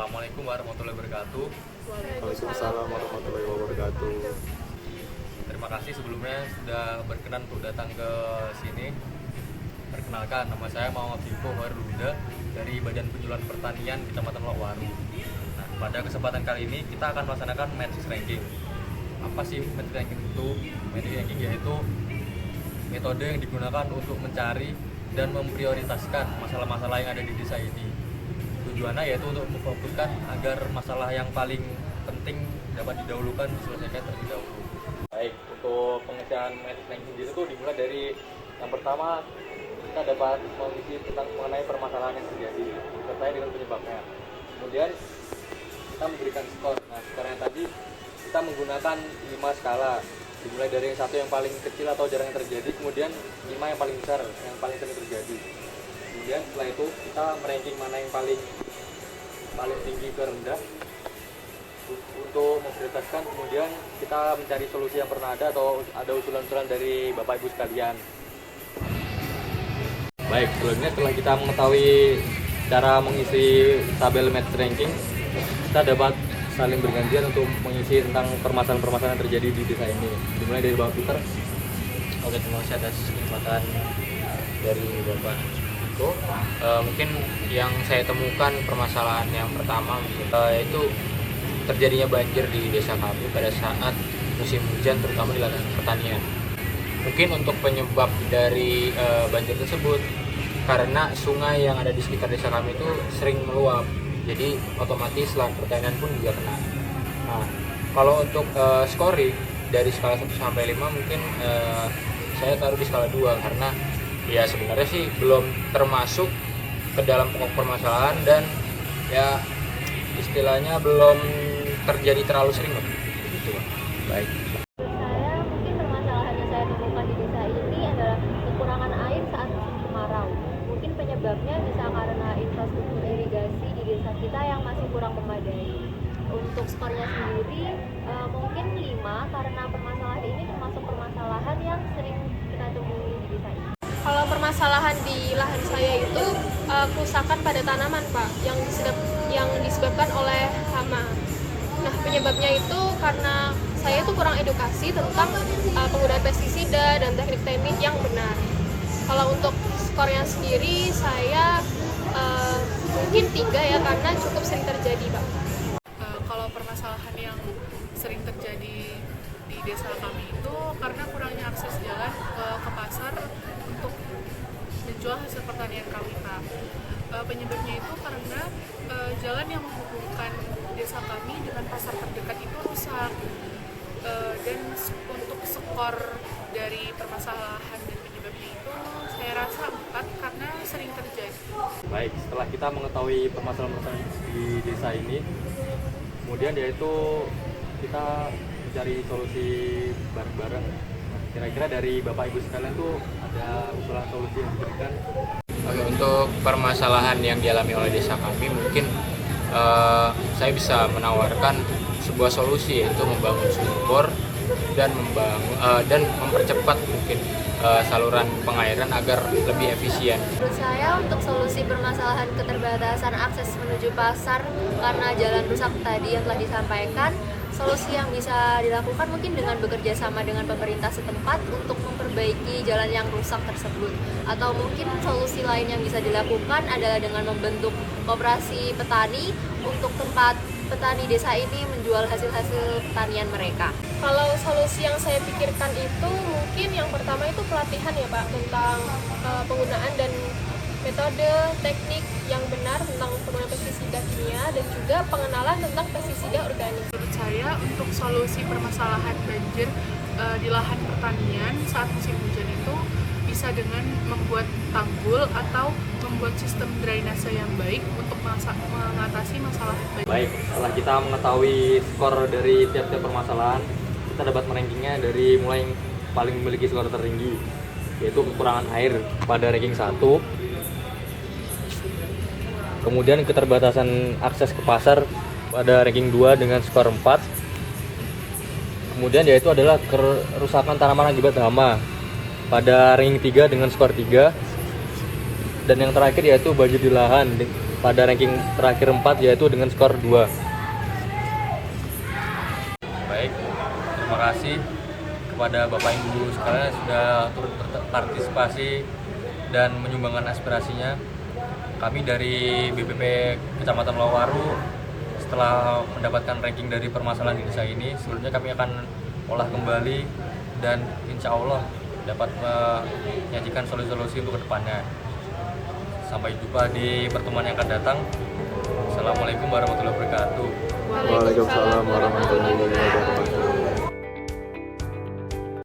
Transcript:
Assalamualaikum warahmatullahi wabarakatuh. Waalaikumsalam warahmatullahi wabarakatuh. Terima kasih sebelumnya sudah berkenan untuk datang ke sini. Perkenalkan, nama saya Muhammad Vivo Waruda dari Badan Penjualan Pertanian Kecamatan Lokwaru. Nah, pada kesempatan kali ini kita akan melaksanakan match ranking. Apa sih match ranking itu? Match ranking yaitu metode yang digunakan untuk mencari dan memprioritaskan masalah-masalah yang ada di desa ini. Tujuannya yaitu untuk memfokuskan agar masalah yang paling penting dapat didahulukan diselesaikan terlebih dahulu. Baik, untuk pengisian match ranking itu dimulai dari yang pertama, kita dapat mengisi tentang mengenai permasalahan yang terjadi serta dengan penyebabnya. Kemudian kita memberikan skor. Nah, skornya tadi kita menggunakan 5 skala. Dimulai dari yang 1 yang paling kecil atau jarang yang terjadi, kemudian 5 yang paling besar yang paling sering terjadi. Kemudian setelah itu kita meranking mana yang paling tinggi ke rendah untuk memprioritaskan. Kemudian kita mencari solusi yang pernah ada atau ada usulan-usulan dari Bapak Ibu sekalian. Baik, sebelumnya setelah kita mengetahui cara mengisi tabel match ranking, kita dapat saling bergantian untuk mengisi tentang permasalahan-permasalahan yang terjadi di desa ini. Dimulai dari Bapak Peter. Oke, terima kasih atas kesempatan dari Bapak. Mungkin yang saya temukan permasalahan yang pertama yaitu terjadinya banjir di desa kami pada saat musim hujan, terutama di ladang pertanian. Mungkin untuk penyebab dari banjir tersebut karena sungai yang ada di sekitar desa kami itu sering meluap, jadi otomatis lahan pertanian pun juga kena. Nah, kalau untuk scoring dari skala 1 sampai 5 mungkin saya taruh di skala 2 karena ya sebenarnya sih belum termasuk ke dalam pokok permasalahan dan ya istilahnya belum terjadi terlalu sering gitu. Baik. Saya mungkin permasalahan yang saya temukan di desa ini adalah kekurangan air saat musim kemarau. Mungkin penyebabnya bisa karena infrastruktur irigasi di desa kita yang masih kurang memadai. Untuk skornya sendiri mungkin 5 karena permasalahan ini termasuk permasalahan yang sering kita temui di desa ini. Kalau permasalahan di lahan saya itu kerusakan pada tanaman, Pak, yang disebabkan oleh hama. Nah, penyebabnya itu karena saya itu kurang edukasi tentang penggunaan pestisida dan teknik-teknik yang benar. Kalau untuk skornya sendiri saya mungkin 3 ya, karena cukup sering terjadi, Pak. Kalau permasalahan yang sering terjadi di desa kami itu karena kurangnya akses jalan ke pasar untuk menjual hasil pertanian kami, Pak. Penyebabnya itu karena jalan yang menghubungkan desa kami dengan pasar terdekat itu rusak. Dan untuk skor dari permasalahan dan penyebabnya itu saya rasa 4 karena sering terjadi. Baik, setelah kita mengetahui permasalahan-permasalahan di desa ini, kemudian yaitu kita mencari solusi bareng-bareng. Kira-kira dari Bapak Ibu sekalian tuh ada usulan solusi yang diberikan? Oke, untuk permasalahan yang dialami oleh desa kami mungkin saya bisa menawarkan sebuah solusi, yaitu membangun sumur dan mempercepat mungkin saluran pengairan agar lebih efisien. Menurut saya untuk solusi permasalahan keterbatasan akses menuju pasar karena jalan rusak tadi yang telah disampaikan, solusi yang bisa dilakukan mungkin dengan bekerja sama dengan pemerintah setempat untuk memperbaiki jalan yang rusak tersebut. Atau mungkin solusi lain yang bisa dilakukan adalah dengan membentuk koperasi petani untuk tempat petani desa ini menjual hasil-hasil pertanian mereka. Kalau solusi yang saya pikirkan itu mungkin yang pertama itu pelatihan ya, Pak, tentang penggunaan dan metode teknik yang benar tentang penggunaan pestisida kimia dan juga pengenalan tentang pestisida organik. Menurut saya untuk solusi permasalahan banjir di lahan pertanian saat musim hujan itu bisa dengan membuat tanggul atau membuat sistem drainase yang baik untuk mengatasi masalah banjir. Baik, setelah kita mengetahui skor dari tiap-tiap permasalahan, kita dapat merankingnya dari mulai yang paling memiliki skor tertinggi, yaitu kekurangan air pada ranking 1. Kemudian keterbatasan akses ke pasar pada ranking 2 dengan skor 4. Kemudian yaitu adalah kerusakan tanaman akibat hama pada ranking 3 dengan skor 3. dan yang terakhir yaitu Banjir di Lahan pada ranking terakhir 4 yaitu dengan skor 2. Baik, terima kasih kepada Bapak Ibu sekalian sudah turut berpartisipasi dan menyumbangkan aspirasinya. Kami dari BPP Kecamatan Lowaru setelah mendapatkan ranking dari permasalahan di desa ini, selanjutnya kami akan olah kembali dan insya Allah dapat menyajikan solusi-solusi untuk kedepannya. Sampai jumpa di pertemuan yang akan datang. Assalamualaikum warahmatullahi wabarakatuh. Waalaikumsalam warahmatullahi wabarakatuh.